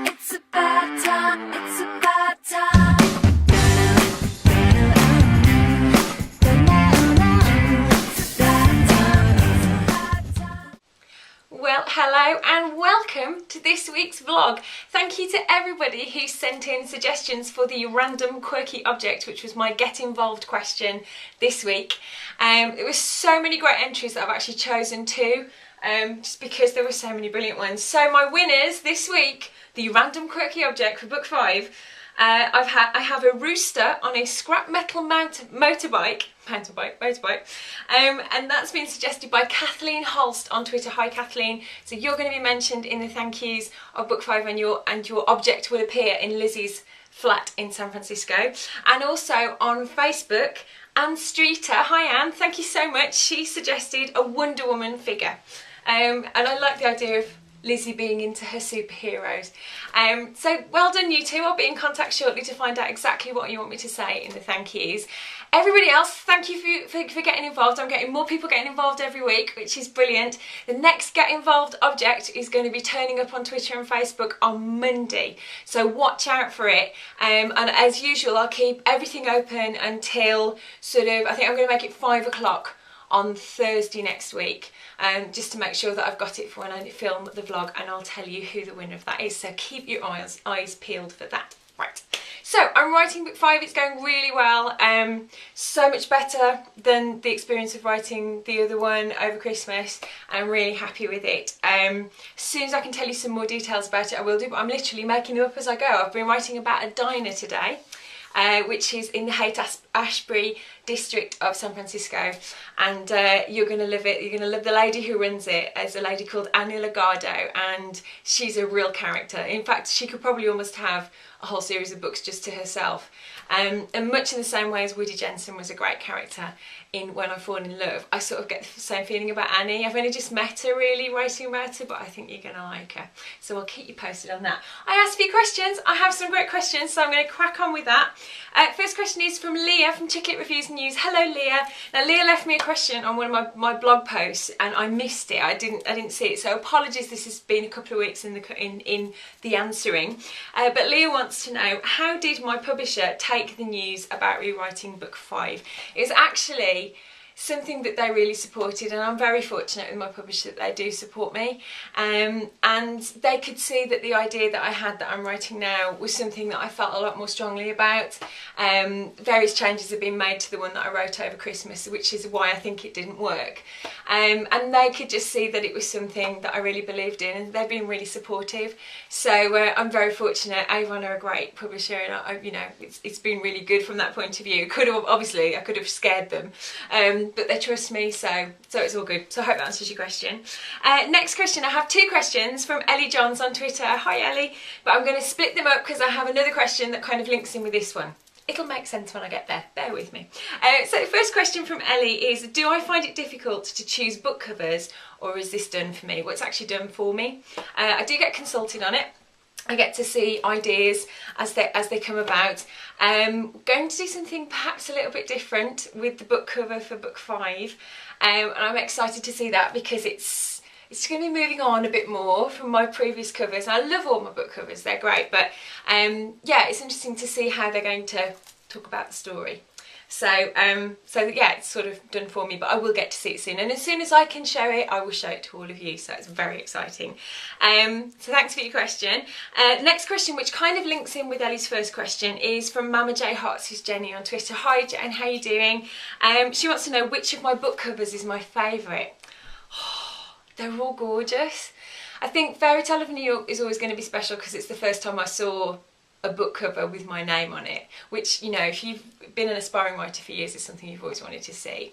It's about time, it's about time. Well, hello and welcome to this week's vlog. Thank you to everybody who sent in suggestions for the random quirky object, which was my get involved question this week. There were so many great entries that I've actually chosen two, just because there were so many brilliant ones. So my winners this week, the random quirky object for book 5, I have a rooster on a scrap metal motorbike, and that's been suggested by Kathleen Holst on Twitter. Hi Kathleen. So you're going to be mentioned in the thank yous of book 5, and your object will appear in Lizzie's flat in San Francisco. And also on Facebook, Anne Streeter. Hi Anne, thank you so much. She suggested a Wonder Woman figure, and I like the idea of Lizzie being into her superheroes. So well done you two. I'll be in contact shortly to find out exactly what you want me to say in the thank yous. Everybody else, thank you for getting involved. I'm getting more people getting involved every week, which is brilliant. The next get involved object is going to be turning up on Twitter and Facebook on Monday, so watch out for it. And as usual, I'll keep everything open until sort of, I think I'm going to make it 5 o'clock on Thursday next week, just to make sure that I've got it for when I film the vlog, and I'll tell you who the winner of that is, so keep your eyes peeled for that. Right, so I'm writing book 5, it's going really well, so much better than the experience of writing the other one over Christmas, and I'm really happy with it. As soon as I can tell you some more details about it I will do, but I'm literally making them up as I go. I've been writing about a diner today, which is in the Haight-Ashbury district of San Francisco, and you're going to love it. You're going to love the lady who runs it. It's a lady called Annie Lagardo, and she's a real character. In fact, she could probably almost have a whole series of books just to herself. And much in the same way as Woody Jensen was a great character in When I Fall in Love, I sort of get the same feeling about Annie. I've only just met her really, writing about her, but I think you're going to like her. So I'll keep you posted on that. I asked a few questions. I have some great questions, so I'm going to crack on with that. First question is from Leah from Chicklet Reviews News. Hello Leah. Now Leah left me a question on one of my blog posts and I missed it. I didn't see it, so apologies. This has been a couple of weeks in the answering. But Leah wants to know, how did my publisher take the news about rewriting book 5? It was actually something that they really supported, and I'm very fortunate with my publisher that they do support me, and they could see that the idea that I had that I'm writing now was something that I felt a lot more strongly about. Various changes have been made to the one that I wrote over Christmas, which is why I think it didn't work, and they could just see that it was something that I really believed in, and they've been really supportive. So I'm very fortunate. Avon are a great publisher, and you know, it's been really good from that point of view. I could have scared them, but they trust me, so it's all good. So I hope that answers your question. Next question, I have 2 questions from Ellie Johns on Twitter. Hi Ellie, but I'm going to split them up because I have another question that kind of links in with this one. It'll make sense when I get there, bear with me. So the first question from Ellie is, do I find it difficult to choose book covers, or is this done for me? Well, it's actually done for me. I do get consulted on it. I get to see ideas as they come about. Going to do something perhaps a little bit different with the book cover for book 5, and I'm excited to see that because it's going to be moving on a bit more from my previous covers. I love all my book covers, they're great, but yeah, it's interesting to see how they're going to talk about the story. So yeah, it's sort of done for me, but I will get to see it soon, and as soon as I can show it, I will show it to all of you, so it's very exciting. So thanks for your question. Next question, which kind of links in with Ellie's first question, is from Mama J Hots, who's Jenny on Twitter. Hi Jen, how are you doing? She wants to know which of my book covers is my favourite. They're all gorgeous. I think Fairy Tale of New York is always going to be special because it's the first time I saw a book cover with my name on it, which, you know, if you've been an aspiring writer for years, is something you've always wanted to see.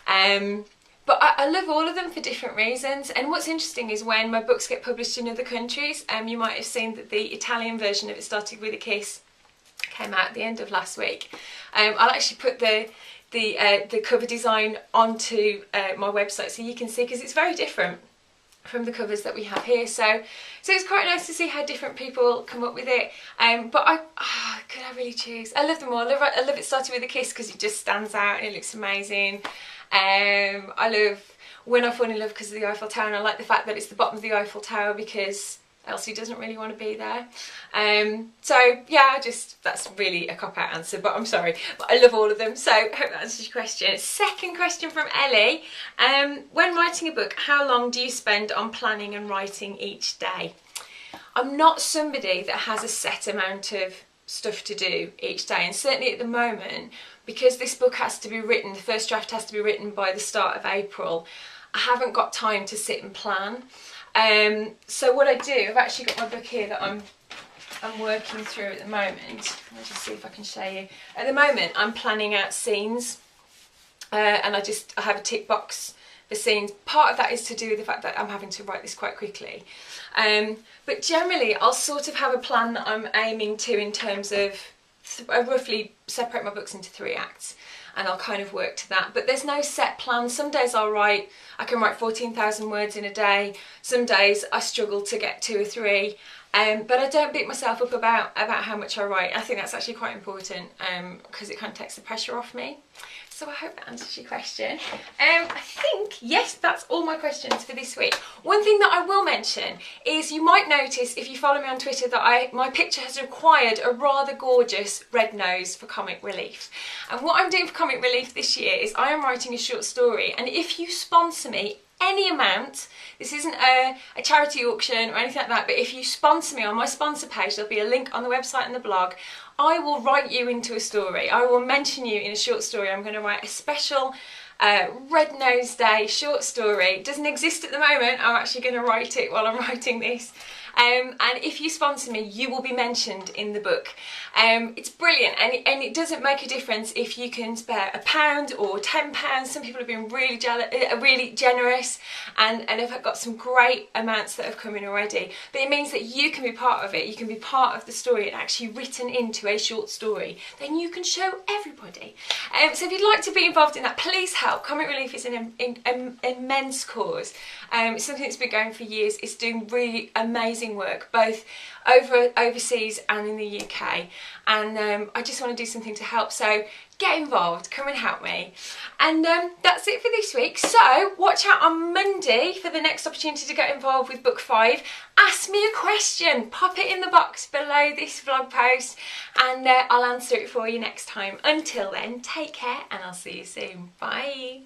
But I love all of them for different reasons, and what's interesting is when my books get published in other countries, you might have seen that the Italian version of It Started With a Kiss came out at the end of last week. I'll actually put the cover design onto my website so you can see, because it's very different from the covers that we have here, so it's quite nice to see how different people come up with it. But could I really choose? I love them all. I love It Started With a Kiss because it just stands out and it looks amazing. I love When I Fall in Love Because of the Eiffel Tower, and I like the fact that it's the bottom of the Eiffel Tower because Elsie doesn't really want to be there. So yeah, that's really a cop-out answer, but I'm sorry, but I love all of them, so I hope that answers your question. Second question from Ellie. When writing a book, how long do you spend on planning and writing each day? I'm not somebody that has a set amount of stuff to do each day, and certainly at the moment, because this book has to be written, the first draft has to be written by the start of April, I haven't got time to sit and plan. So what I do, I've actually got my book here that I'm working through at the moment. Let's just see if I can show you. At the moment I'm planning out scenes, and I have a tick box for scenes. Part of that is to do with the fact that I'm having to write this quite quickly. But generally I'll sort of have a plan that I'm aiming to in terms of, I roughly separate my books into 3 acts, and I'll kind of work to that. But there's no set plan. Some days I can write 14,000 words in a day. Some days I struggle to get 2 or 3. But I don't beat myself up about how much I write. I think that's actually quite important, because it kind of takes the pressure off me. So I hope that answers your question. I think, yes, that's all my questions for this week. One thing that I will mention is you might notice if you follow me on Twitter that my picture has acquired a rather gorgeous red nose for comic relief. And what I'm doing for comic relief this year is I am writing a short story, and if you sponsor me any amount, this isn't a charity auction or anything like that, but if you sponsor me on my sponsor page, there'll be a link on the website and the blog, I will write you into a story. I will mention you in a short story. I'm going to write a special Red Nose Day short story. It doesn't exist at the moment. I'm actually going to write it while I'm writing this. And if you sponsor me, you will be mentioned in the book. It's brilliant, and it doesn't make a difference if you can spare £1 or £10. Some people have been really generous, and have got some great amounts that have come in already. But it means that you can be part of it. You can be part of the story and actually written into a short story. Then you can show everybody. So if you'd like to be involved in that, please help. Comic Relief is an immense cause. It's something that's been going for years. It's doing really amazing work, both overseas and in the UK, and I just want to do something to help, so get involved, come and help me. And that's it for this week. So watch out on Monday for the next opportunity to get involved with book 5. Ask me a question, pop it in the box below this vlog post, and I'll answer it for you next time. Until then, take care, and I'll see you soon. Bye.